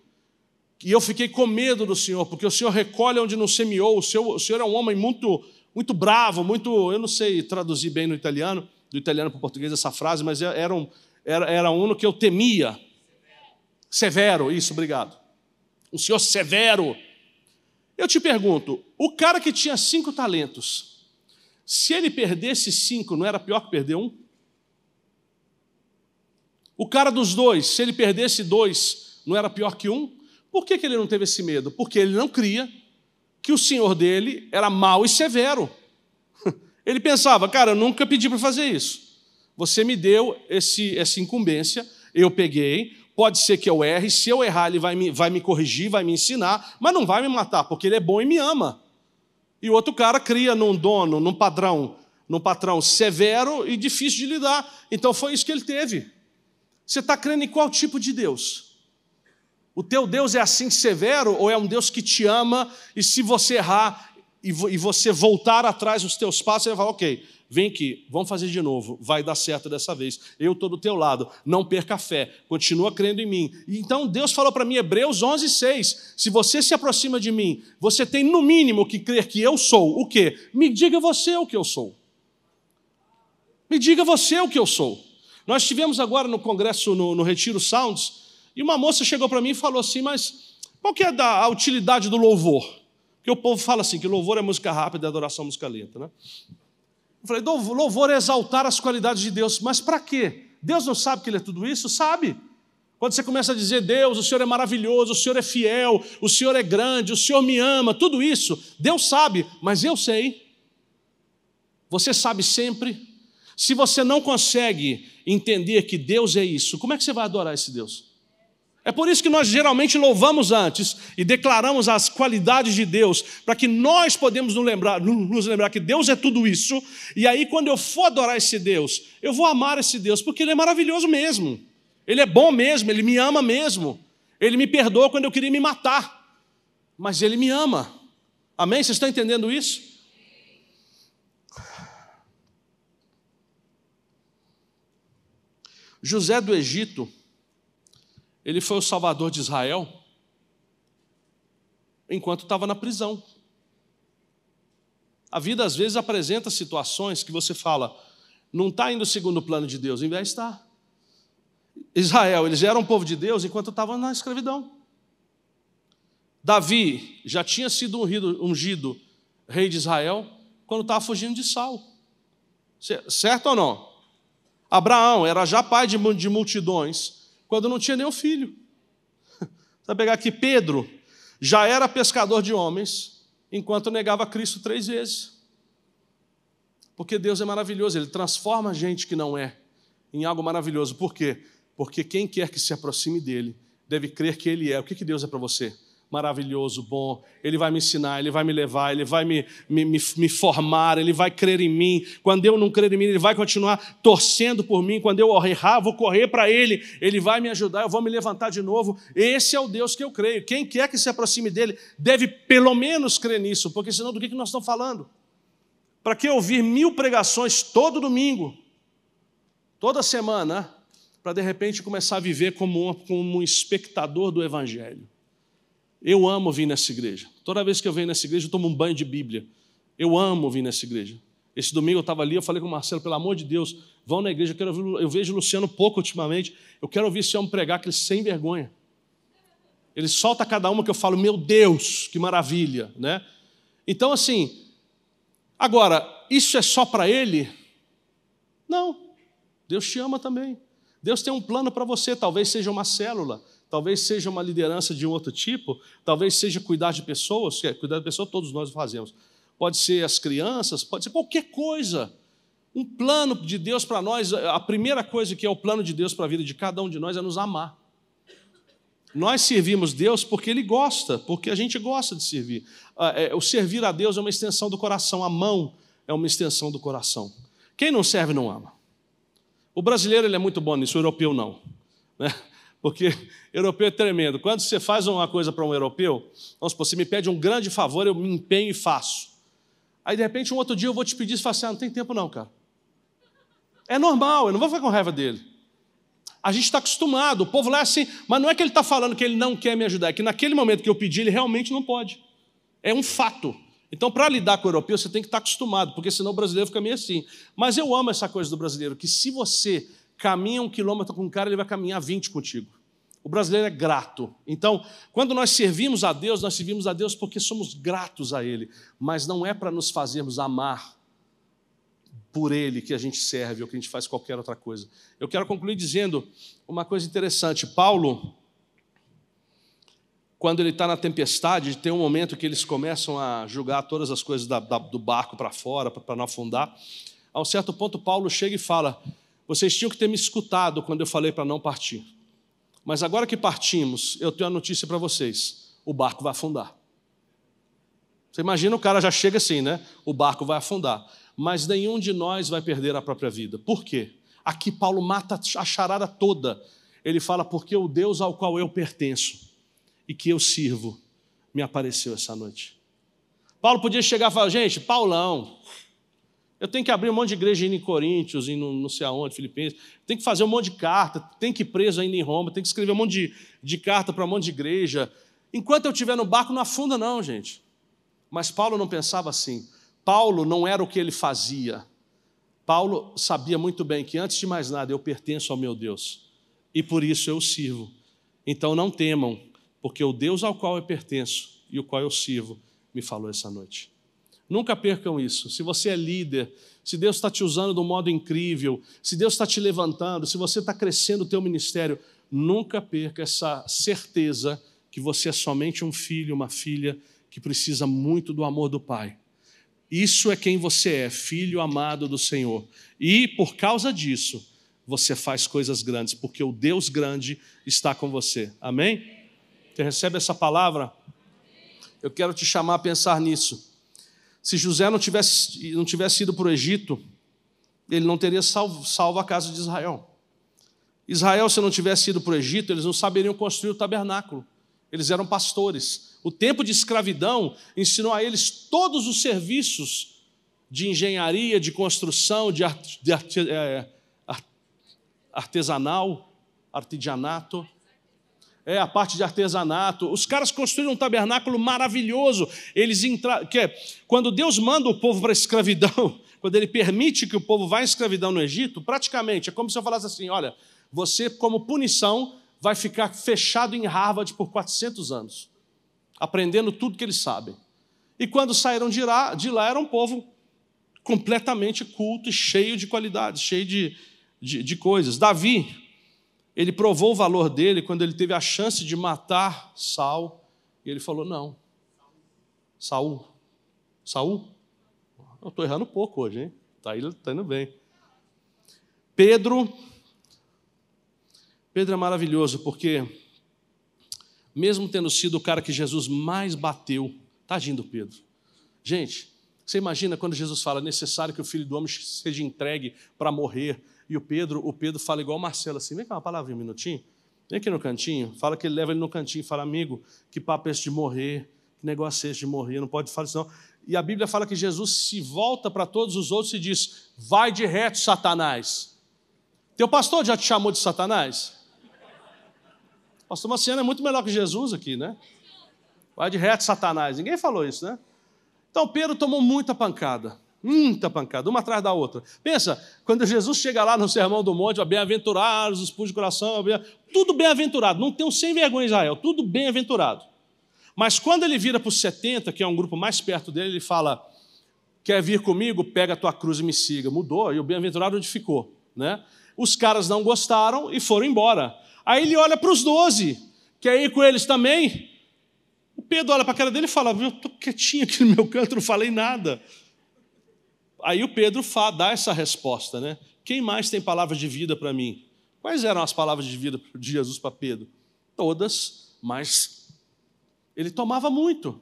e eu fiquei com medo do Senhor, porque o Senhor recolhe onde não semeou, o Senhor é um homem muito, muito bravo, muito, eu não sei traduzir bem no italiano, do italiano para o português essa frase, mas era um que eu temia. Severo, isso, obrigado. Um Senhor severo. Eu te pergunto, o cara que tinha 5 talentos, se ele perdesse 5, não era pior que perder 1? O cara dos 2, se ele perdesse 2, não era pior que 1? Por que ele não teve esse medo? Porque ele não cria que o Senhor dele era mau e severo. Ele pensava, cara, eu nunca pedi para fazer isso. Você me deu essa incumbência, eu peguei, pode ser que eu erre, se eu errar ele vai me corrigir, vai me ensinar, mas não vai me matar, porque ele é bom e me ama. E o outro cara cria num dono, num patrão severo e difícil de lidar. Então foi isso que ele teve. Você está crendo em qual tipo de Deus? O teu Deus é assim severo ou é um Deus que te ama e se você errar e você voltar atrás dos teus passos, você vai falar, ok, vem aqui, vamos fazer de novo, vai dar certo dessa vez, eu estou do teu lado, não perca a fé, continua crendo em mim. Então Deus falou para mim, Hebreus 11:6, se você se aproxima de mim, você tem no mínimo que crer que eu sou o quê? Me diga você o que eu sou. Me diga você o que eu sou. Nós estivemos agora no congresso, no Retiro Sounds, e uma moça chegou para mim e falou assim, mas qual que é a utilidade do louvor? Porque o povo fala assim, que louvor é música rápida e adoração é música lenta, né? Eu falei, louvor é exaltar as qualidades de Deus, mas para quê? Deus não sabe que Ele é tudo isso? Sabe. Quando você começa a dizer, Deus, o Senhor é maravilhoso, o Senhor é fiel, o Senhor é grande, o Senhor me ama, tudo isso, Deus sabe, mas eu sei. Você sabe sempre. Se você não consegue entender que Deus é isso, como é que você vai adorar esse Deus? É por isso que nós geralmente louvamos antes e declaramos as qualidades de Deus, para que nós podemos nos lembrar que Deus é tudo isso, e aí quando eu for adorar esse Deus, eu vou amar esse Deus, porque Ele é maravilhoso mesmo, Ele é bom mesmo, Ele me ama mesmo, Ele me perdoa quando eu queria me matar, mas Ele me ama. Amém? Vocês estão entendendo isso? José do Egito, ele foi o salvador de Israel enquanto estava na prisão. A vida às vezes apresenta situações que você fala, não está indo segundo o plano de Deus, em vez de estar. Israel, eles eram um povo de Deus enquanto estavam na escravidão. Davi já tinha sido ungido rei de Israel quando estava fugindo de Saul. Certo ou não? Abraão era já pai de multidões quando não tinha nenhum filho. Você vai pegar aqui, Pedro já era pescador de homens enquanto negava Cristo 3 vezes. Porque Deus é maravilhoso, Ele transforma a gente que não é em algo maravilhoso. Por quê? Porque quem quer que se aproxime dEle deve crer que Ele é. O que Deus é para você? Maravilhoso, bom, Ele vai me ensinar, Ele vai me levar, Ele vai me formar, Ele vai crer em mim. Quando eu não crer em mim, Ele vai continuar torcendo por mim. Quando eu errar, vou correr para Ele, Ele vai me ajudar, eu vou me levantar de novo. Esse é o Deus que eu creio. Quem quer que se aproxime dEle deve pelo menos crer nisso, porque senão do que nós estamos falando? Para que ouvir 1000 pregações todo domingo, toda semana, para de repente começar a viver como um espectador do Evangelho? Eu amo vir nessa igreja. Toda vez que eu venho nessa igreja, eu tomo um banho de Bíblia. Eu amo vir nessa igreja. Esse domingo eu estava ali, eu falei com o Marcelo, pelo amor de Deus, vão na igreja, eu vejo o Luciano pouco ultimamente, eu quero ouvir esse homem pregar, que ele sem vergonha. Ele solta cada uma que eu falo, meu Deus, que maravilha, né? Então, assim, agora, isso é só para ele? Não. Deus te ama também. Deus tem um plano para você, talvez seja uma célula, talvez seja uma liderança de um outro tipo, talvez seja cuidar de pessoas, cuidar de pessoas todos nós fazemos. Pode ser as crianças, pode ser qualquer coisa. Um plano de Deus para nós, a primeira coisa que é o plano de Deus para a vida de cada um de nós é nos amar. Nós servimos Deus porque Ele gosta, porque a gente gosta de servir. O servir a Deus é uma extensão do coração, a mão é uma extensão do coração. Quem não serve não ama. O brasileiro ele é muito bom nisso, o europeu não, né? Porque europeu é tremendo. Quando você faz uma coisa para um europeu, vamos supor, você me pede um grande favor, eu me empenho e faço. Aí, de repente, um outro dia eu vou te pedir e você fala assim, não tem tempo não, cara. É normal, eu não vou ficar com raiva dele. A gente está acostumado, o povo lá é assim, mas não é que ele está falando que ele não quer me ajudar, é que naquele momento que eu pedi, ele realmente não pode. É um fato. Então, para lidar com o europeu, você tem que estar acostumado, porque senão o brasileiro fica meio assim. Mas eu amo essa coisa do brasileiro, que se você caminha 1 quilômetro com um cara, ele vai caminhar 20 contigo. O brasileiro é grato. Então, quando nós servimos a Deus porque somos gratos a Ele, mas não é para nos fazermos amar por Ele que a gente serve ou que a gente faz qualquer outra coisa. Eu quero concluir dizendo uma coisa interessante. Paulo, quando ele está na tempestade, tem um momento que eles começam a jogar todas as coisas do barco para fora, para não afundar. A um certo ponto, Paulo chega e fala, vocês tinham que ter me escutado quando eu falei para não partir. Mas agora que partimos, eu tenho uma notícia para vocês, o barco vai afundar. Você imagina, o cara já chega assim, né? O barco vai afundar. Mas nenhum de nós vai perder a própria vida. Por quê? Aqui Paulo mata a charada toda. Ele fala, porque o Deus ao qual eu pertenço e que eu sirvo, me apareceu essa noite. Paulo podia chegar e falar, gente, Paulão, eu tenho que abrir um monte de igreja ainda em Coríntios, não sei aonde, Filipenses, tenho que fazer um monte de carta, tenho que ir preso ainda em Roma, tenho que escrever um monte de carta para um monte de igreja. Enquanto eu estiver no barco, não afunda não, gente. Mas Paulo não pensava assim. Paulo não era o que ele fazia. Paulo sabia muito bem que, antes de mais nada, eu pertenço ao meu Deus. E por isso eu sirvo. Então não temam, porque o Deus ao qual eu pertenço e o qual eu sirvo me falou essa noite. Nunca percam isso. Se você é líder, se Deus está te usando de um modo incrível, se Deus está te levantando, se você está crescendo o teu ministério, nunca perca essa certeza que você é somente um filho, uma filha que precisa muito do amor do Pai. Isso é quem você é, filho amado do Senhor. E por causa disso, você faz coisas grandes, porque o Deus grande está com você. Amém? Você recebe essa palavra? Eu quero te chamar a pensar nisso. Se José não tivesse ido para o Egito, ele não teria salvo a casa de Israel. Israel, se não tivesse ido para o Egito, eles não saberiam construir o tabernáculo. Eles eram pastores. O tempo de escravidão ensinou a eles todos os serviços de engenharia, de construção, de artesanato. A parte de artesanato. Os caras construíram um tabernáculo maravilhoso. Quando Deus manda o povo para a escravidão, quando Ele permite que o povo vá em escravidão no Egito, praticamente é como se eu falasse assim, olha, você como punição vai ficar fechado em Harvard por 400 anos, aprendendo tudo que eles sabem. E quando saíram de lá era um povo completamente culto e cheio de qualidades, cheio de coisas. Davi, ele provou o valor dele quando ele teve a chance de matar Saul. E ele falou, não. Saul? Eu estou errando pouco hoje, hein? Está indo bem. Pedro é maravilhoso, porque mesmo tendo sido o cara que Jesus mais bateu, tadinho do Pedro. Gente, você imagina quando Jesus fala, é necessário que o Filho do Homem seja entregue para morrer. E o Pedro fala igual o Marcelo, assim, vem cá uma palavrinha, um minutinho, vem aqui no cantinho, fala que ele leva ele no cantinho, fala, amigo, que papo é esse de morrer, que negócio é esse de morrer, não pode falar isso não. E a Bíblia fala que Jesus se volta para todos os outros e diz: vai de reto, Satanás. Teu pastor já te chamou de Satanás? O pastor Marciano é muito melhor que Jesus aqui, né? Vai de reto, Satanás. Ninguém falou isso, né? Então Pedro tomou muita pancada, uma atrás da outra. Pensa, quando Jesus chega lá no Sermão do Monte, bem-aventurados os puros de coração, tudo bem-aventurado, não tem um sem vergonha em Israel, tudo bem-aventurado. Mas quando ele vira para os 70, que é um grupo mais perto dele, ele fala: quer vir comigo? Pega a tua cruz e me siga. Mudou, e o bem-aventurado onde ficou, né? Os caras não gostaram e foram embora. Aí ele olha para os 12, quer ir com eles também? O Pedro olha para a cara dele e fala: eu estou quietinho aqui no meu canto, não falei nada. Aí o Pedro dá essa resposta, né? Quem mais tem palavras de vida para mim? Quais eram as palavras de vida de Jesus para Pedro? Todas, mas ele tomava muito.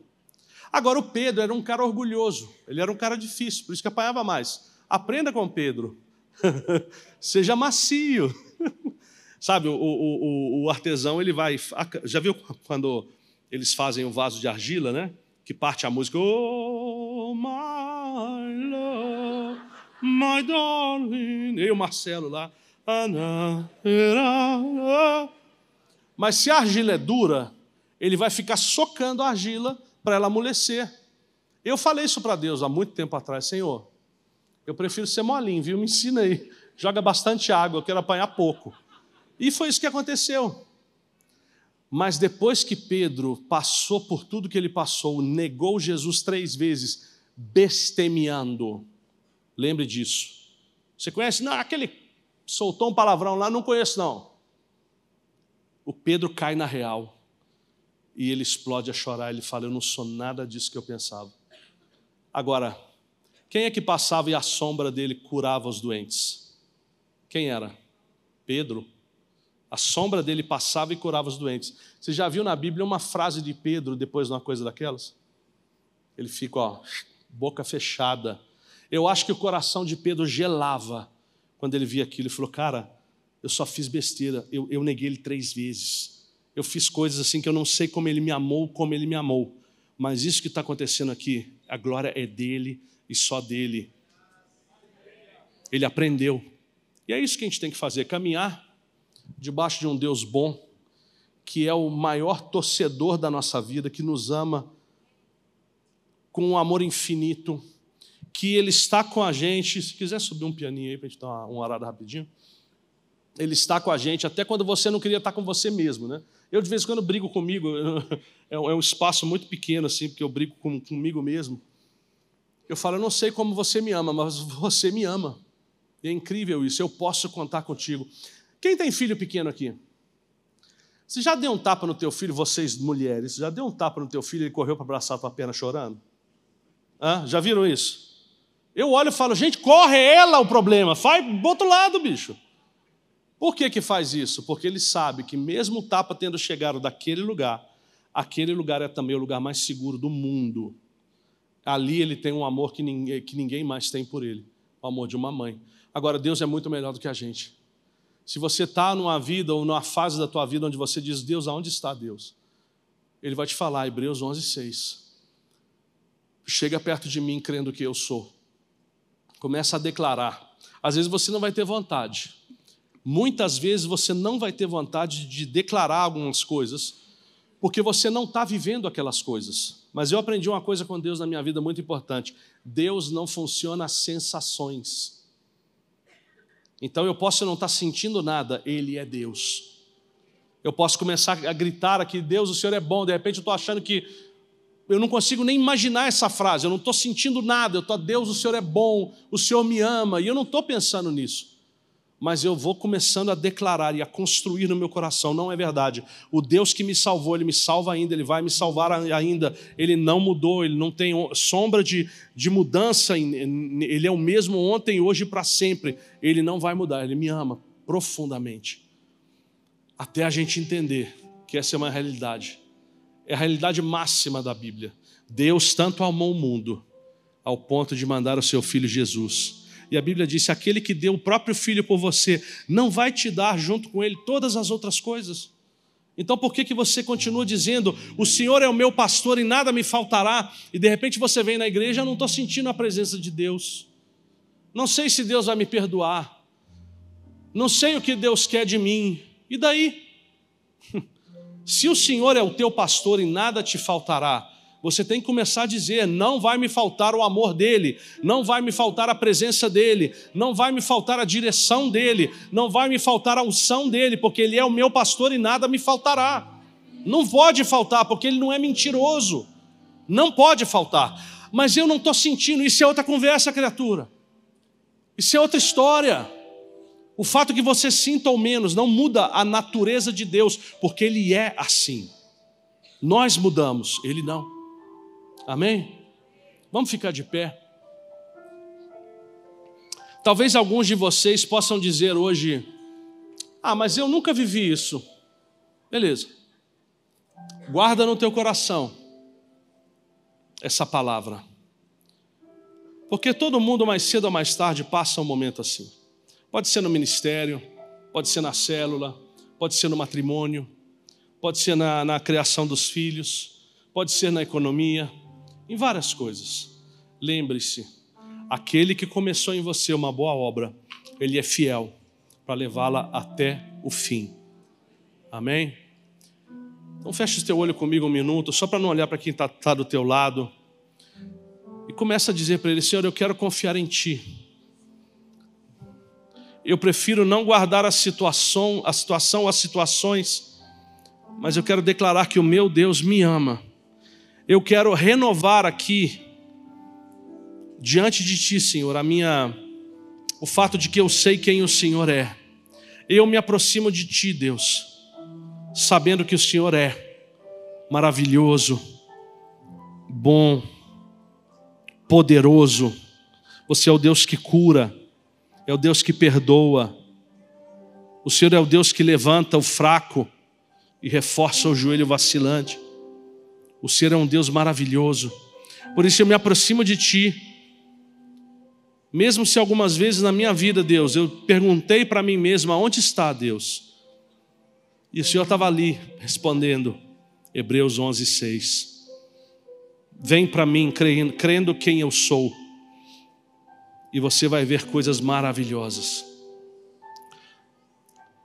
Agora o Pedro era um cara orgulhoso, ele era um cara difícil, por isso que apanhava mais. Aprenda com Pedro, seja macio. Sabe, o artesão, ele vai... Já viu quando eles fazem o vaso de argila, né? Que parte a música: oh, my love, my darling. E o Marcelo lá. Mas se a argila é dura, ele vai ficar socando a argila para ela amolecer. Eu falei isso para Deus há muito tempo atrás: Senhor, eu prefiro ser molinho, viu? Me ensina aí. Joga bastante água, eu quero apanhar pouco. E foi isso que aconteceu. Mas depois que Pedro passou por tudo que ele passou, negou Jesus 3 vezes, bestemeando. Lembre disso. Você conhece? Não, aquele soltou um palavrão lá, não conheço não. O Pedro cai na real. E ele explode a chorar, ele fala: eu não sou nada disso que eu pensava. Agora, quem é que passava e a sombra dele curava os doentes? Quem era? Pedro. A sombra dele passava e curava os doentes. Você já viu na Bíblia uma frase de Pedro depois de uma coisa daquelas? Ele fica, boca fechada. Eu acho que o coração de Pedro gelava quando ele via aquilo. Ele falou: cara, eu só fiz besteira, eu neguei ele 3 vezes. Eu fiz coisas assim que eu não sei como ele me amou, Mas isso que está acontecendo aqui, a glória é dele e só dele. Ele aprendeu. E é isso que a gente tem que fazer, caminhar debaixo de um Deus bom, que é o maior torcedor da nossa vida, que nos ama com um amor infinito, que Ele está com a gente. Se quiser subir um pianinho aí para a gente dar uma orada rapidinho. Ele está com a gente até quando você não queria estar com você mesmo, né? Eu de vez em quando brigo comigo, é um espaço muito pequeno assim, porque eu brigo comigo mesmo. Eu falo: eu não sei como você me ama, mas você me ama. E é incrível isso, eu posso contar contigo. Quem tem filho pequeno aqui? Você já deu um tapa no teu filho, vocês mulheres, já deu um tapa no teu filho e ele correu para abraçar a tua perna chorando? Já viram isso? Eu olho e falo: gente, corre, é ela o problema, vai do outro lado, bicho. Por que faz isso? Porque ele sabe que mesmo o tapa tendo chegado daquele lugar, aquele lugar é também o lugar mais seguro do mundo. Ali ele tem um amor que ninguém mais tem por ele, o amor de uma mãe. Agora, Deus é muito melhor do que a gente. Se você está numa vida ou numa fase da tua vida onde você diz: Deus, aonde está Deus? Ele vai te falar, Hebreus 11:6. Chega perto de mim crendo que eu sou. Começa a declarar. Às vezes você não vai ter vontade. Muitas vezes você não vai ter vontade de declarar algumas coisas, porque você não está vivendo aquelas coisas. Mas eu aprendi uma coisa com Deus na minha vida muito importante. Deus não funciona a sensações. Então eu posso não estar sentindo nada, Ele é Deus. Eu posso começar a gritar aqui: Deus, o Senhor é bom. De repente eu estou achando que eu não consigo nem imaginar essa frase, eu não estou sentindo nada. Deus, o Senhor é bom, o Senhor me ama, e eu não estou pensando nisso. Mas eu vou começando a declarar e a construir no meu coração: não é verdade. O Deus que me salvou, Ele me salva ainda, Ele vai me salvar ainda. Ele não mudou, Ele não tem sombra de mudança. Ele é o mesmo ontem, hoje e para sempre. Ele não vai mudar, Ele me ama profundamente. Até a gente entender que essa é uma realidade. É a realidade máxima da Bíblia. Deus tanto amou o mundo, ao ponto de mandar o seu Filho Jesus. E a Bíblia diz: aquele que deu o próprio Filho por você, não vai te dar junto com Ele todas as outras coisas? Então por que você continua dizendo, o Senhor é o meu pastor e nada me faltará, e de repente você vem na igreja, eu não estou sentindo a presença de Deus, não sei se Deus vai me perdoar, não sei o que Deus quer de mim, e daí? Se o Senhor é o teu pastor e nada te faltará, você tem que começar a dizer, não vai me faltar o amor dEle, não vai me faltar a presença dEle, não vai me faltar a direção dEle, não vai me faltar a unção dEle, porque Ele é o meu pastor e nada me faltará. Não pode faltar, porque Ele não é mentiroso, não pode faltar. Mas eu não estou sentindo, isso é outra conversa, criatura, isso é outra história. O fato que você sinta ou menos não muda a natureza de Deus, porque Ele é assim. Nós mudamos, Ele não. Amém? Vamos ficar de pé. Talvez alguns de vocês possam dizer hoje, mas eu nunca vivi isso. Beleza. Guarda no teu coração essa palavra. Porque todo mundo mais cedo ou mais tarde passa um momento assim. Pode ser no ministério, pode ser na célula, pode ser no matrimônio, pode ser na criação dos filhos, pode ser na economia, em várias coisas. Lembre-se, aquele que começou em você uma boa obra, Ele é fiel para levá-la até o fim. Amém? Então fecha o teu olho comigo um minuto, só para não olhar para quem está do teu lado. E começa a dizer para Ele, Senhor, eu quero confiar em Ti. Eu prefiro não guardar a situação, as situações, mas eu quero declarar que o meu Deus me ama. Eu quero renovar aqui, diante de Ti, Senhor, o fato de que eu sei quem o Senhor é. Eu me aproximo de Ti, Deus, sabendo que o Senhor é maravilhoso, bom, poderoso. Você é o Deus que cura, é o Deus que perdoa. O Senhor é o Deus que levanta o fraco e reforça o joelho vacilante. O Senhor é um Deus maravilhoso. Por isso eu me aproximo de Ti. Mesmo se algumas vezes na minha vida, Deus, eu perguntei para mim mesmo, aonde está Deus? E o Senhor estava ali respondendo, Hebreus 11:6. Vem para mim crendo quem eu sou. E você vai ver coisas maravilhosas.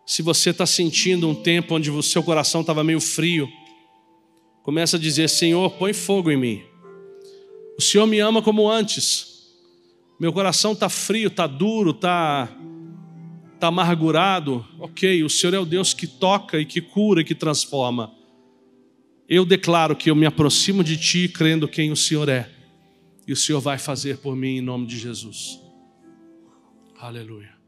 Se você está sentindo um tempo onde o seu coração estava meio frio, começa a dizer, Senhor, põe fogo em mim. O Senhor me ama como antes. Meu coração está frio, está duro, está amargurado. Ok, o Senhor é o Deus que toca e que cura e que transforma. Eu declaro que eu me aproximo de Ti crendo quem o Senhor é. E o Senhor vai fazer por mim em nome de Jesus. Aleluia.